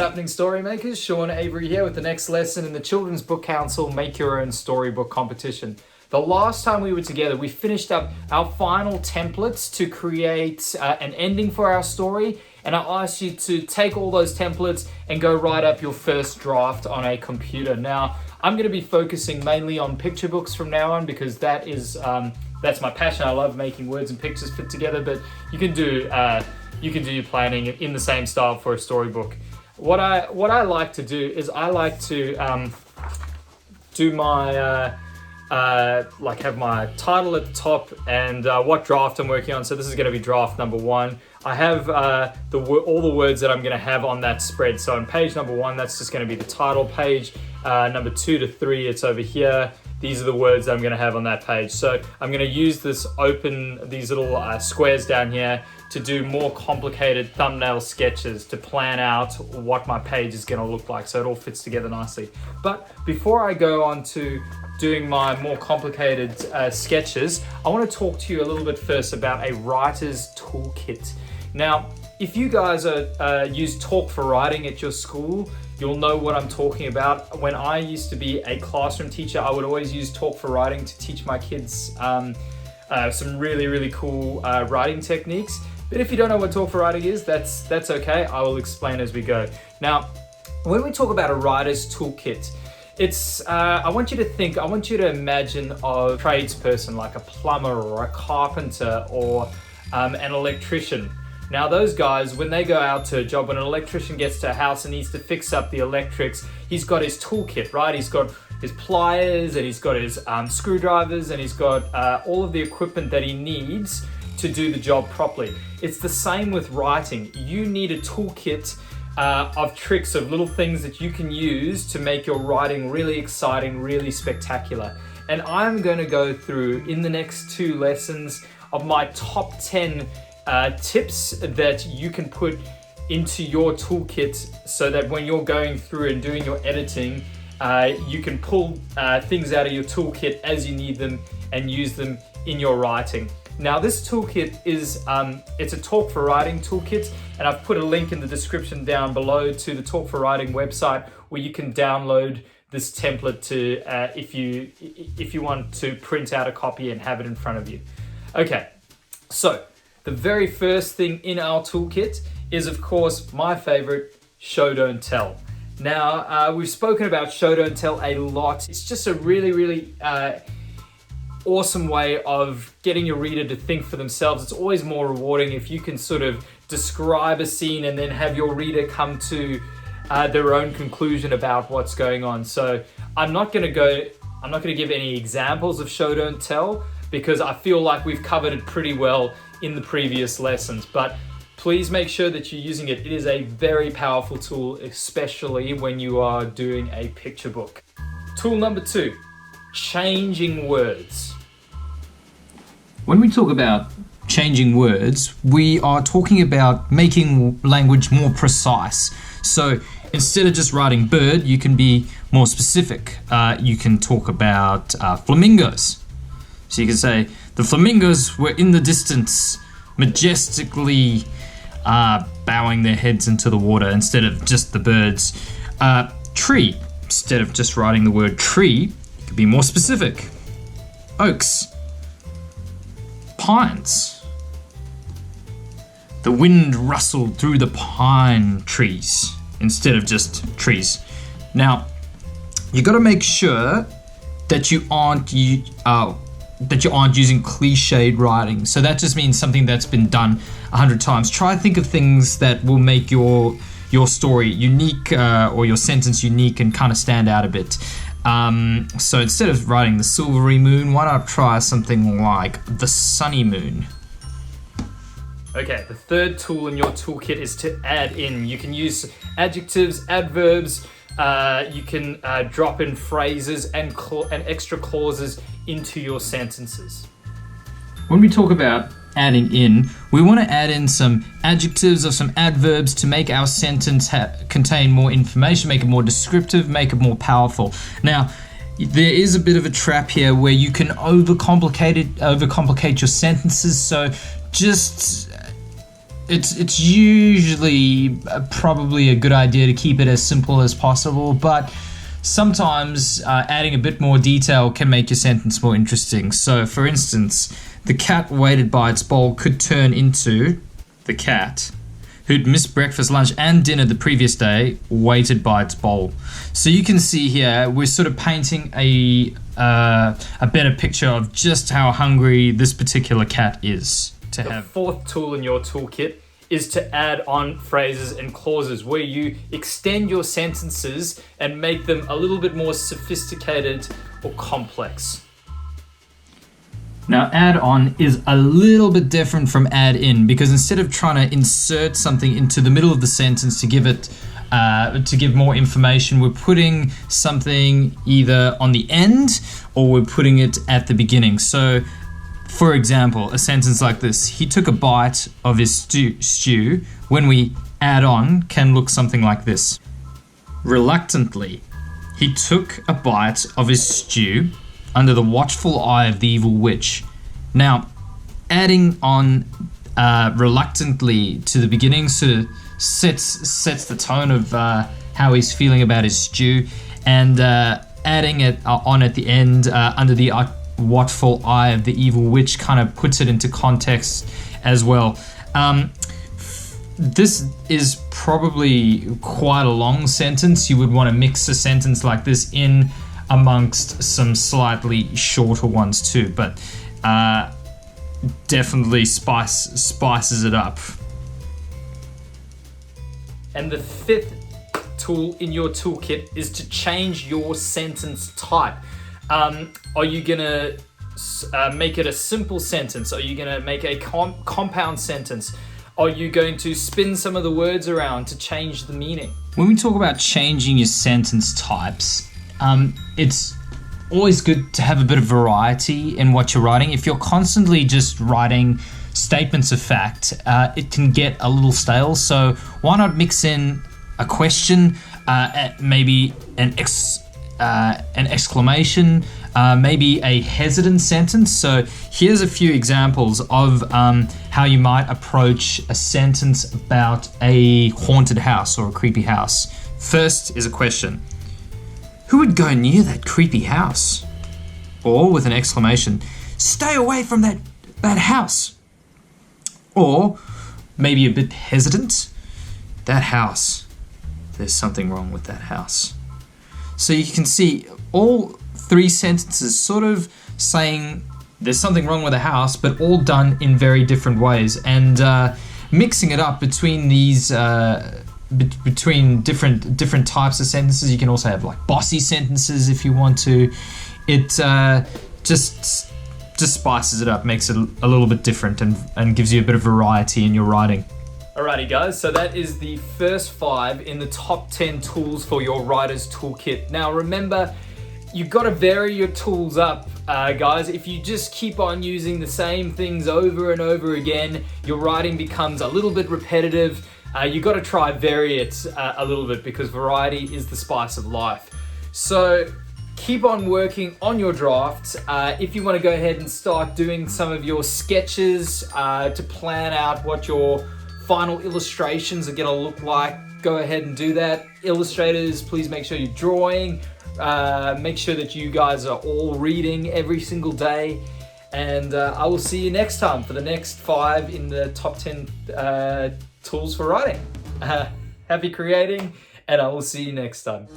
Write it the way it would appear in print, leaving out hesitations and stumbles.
happening, story makers? Sean Avery here with the next lesson in the Children's Book Council Make Your Own Storybook competition. The last time we were together, we finished up our final templates to create an ending for our story, and I asked you to take all those templates and go write up your first draft on a computer. Now, I'm going to be focusing mainly on picture books from now on because that's my passion. I love making words and pictures fit together, but you can do your planning in the same style for a storybook. What I like to do is I like to do my have my title at the top and what draft I'm working on. So this is going to be draft number 1. I have all the words that I'm going to have on that spread. So on page number 1, that's just going to be the title page. Number 2 to 3, it's over here. These are the words that I'm going to have on that page. So I'm going to use these little squares down here to do more complicated thumbnail sketches to plan out what my page is going to look like, so it all fits together nicely. But before I go on to doing my more complicated sketches, I want to talk to you a little bit first about a writer's toolkit. Now, if you guys use Talk for Writing at your school, you'll know what I'm talking about. When I used to be a classroom teacher, I would always use Talk for Writing to teach my kids some really, really cool writing techniques. But if you don't know what Talk for Writing is, that's okay. I will explain as we go. Now, when we talk about a writer's toolkit, I want you to imagine a tradesperson like a plumber or a carpenter or an electrician. Now those guys, when they go out to a job, when an electrician gets to a house and needs to fix up the electrics, he's got his toolkit, right? He's got his pliers and he's got his screwdrivers and he's got all of the equipment that he needs to do the job properly. It's the same with writing. You need a toolkit of tricks, of little things that you can use to make your writing really exciting, really spectacular. And I'm going to go through in the next 2 lessons of my top 10 tips that you can put into your toolkit so that when you're going through and doing your editing, you can pull things out of your toolkit as you need them and use them in your writing. Now this toolkit is, it's a Talk for Writing toolkit, and I've put a link in the description down below to the Talk for Writing website where you can download this template to, if you want to print out a copy and have it in front of you. Okay, so the very first thing in our toolkit is, of course, my favorite, show, don't tell. Now, we've spoken about show, don't tell a lot. It's just a really, really awesome way of getting your reader to think for themselves. It's always more rewarding if you can sort of describe a scene and then have your reader come to their own conclusion about what's going on. So I'm not going to give any examples of show, don't tell, because I feel like we've covered it pretty well in the previous lessons, but please make sure that you're using it. It is a very powerful tool, especially when you are doing a picture book. Tool number 2, changing words. When we talk about changing words, we are talking about making language more precise. So instead of just writing bird, you can be more specific. You can talk about flamingos. So you can say, the flamingos were in the distance, majestically bowing their heads into the water, instead of just the birds. Tree, instead of just writing the word tree, you could be more specific. Oaks. Pines. The wind rustled through the pine trees, instead of just trees. Now, you got to make sure that you aren't using cliched writing. So that just means something that's been done 100 times. Try to think of things that will make your story unique or your sentence unique and kind of stand out a bit. So instead of writing the silvery moon, why not try something like the sunny moon? Okay, the third tool in your toolkit is to add in. You can use adjectives, adverbs, you can drop in phrases and extra clauses into your sentences. When we talk about adding in, we want to add in some adjectives or some adverbs to make our sentence contain more information, make it more descriptive, make it more powerful. Now, there is a bit of a trap here where you can overcomplicate your sentences, so just it's usually probably a good idea to keep it as simple as possible, but sometimes adding a bit more detail can make your sentence more interesting. So, for instance, the cat waited by its bowl could turn into the cat who'd missed breakfast, lunch, and dinner the previous day, waited by its bowl. So you can see here, we're sort of painting a better picture of just how hungry this particular cat is to have. The fourth tool in your toolkit is to add on phrases and clauses where you extend your sentences and make them a little bit more sophisticated or complex. Now, add on is a little bit different from add in, because instead of trying to insert something into the middle of the sentence to give it to give more information, we're putting something either on the end or we're putting it at the beginning. So, for example, a sentence like this: he took a bite of his stew. When we add on, can look something like this. Reluctantly, he took a bite of his stew under the watchful eye of the evil witch. Now, adding on reluctantly to the beginning sort of sets the tone of how he's feeling about his stew, and adding it on at the end under the watchful eye of the evil witch kind of puts it into context as well. This is probably quite a long sentence. You would want to mix a sentence like this in amongst some slightly shorter ones too, but definitely spices it up. And the fifth tool in your toolkit is to change your sentence type. Are you gonna make it a simple sentence? Are you gonna make a compound sentence? Are you going to spin some of the words around to change the meaning? When we talk about changing your sentence types, it's always good to have a bit of variety in what you're writing. If you're constantly just writing statements of fact, it can get a little stale. So why not mix in a question, maybe an exclamation, maybe a hesitant sentence. So here's a few examples of how you might approach a sentence about a haunted house or a creepy house. First is a question. Who would go near that creepy house? Or with an exclamation, stay away from that house. Or maybe a bit hesitant, that house, there's something wrong with that house. So you can see all three sentences sort of saying there's something wrong with the house, but all done in very different ways, and mixing it up between these between different types of sentences. You can also have like bossy sentences if you want to. It just spices it up, makes it a little bit different, and gives you a bit of variety in your writing. Alrighty guys, so that is the first 5 in the top 10 tools for your writer's toolkit. Now remember, you've got to vary your tools up, guys. If you just keep on using the same things over and over again, your writing becomes a little bit repetitive. You got to vary it a little bit, because variety is the spice of life. So keep on working on your draft. If you want to go ahead and start doing some of your sketches to plan out what your final illustrations are going to look like, go ahead and do that. Illustrators, please make sure you're drawing. Make sure that you guys are all reading every single day. And I will see you next time for the next 5 in the top 10 tools for writing. Happy creating, and I will see you next time.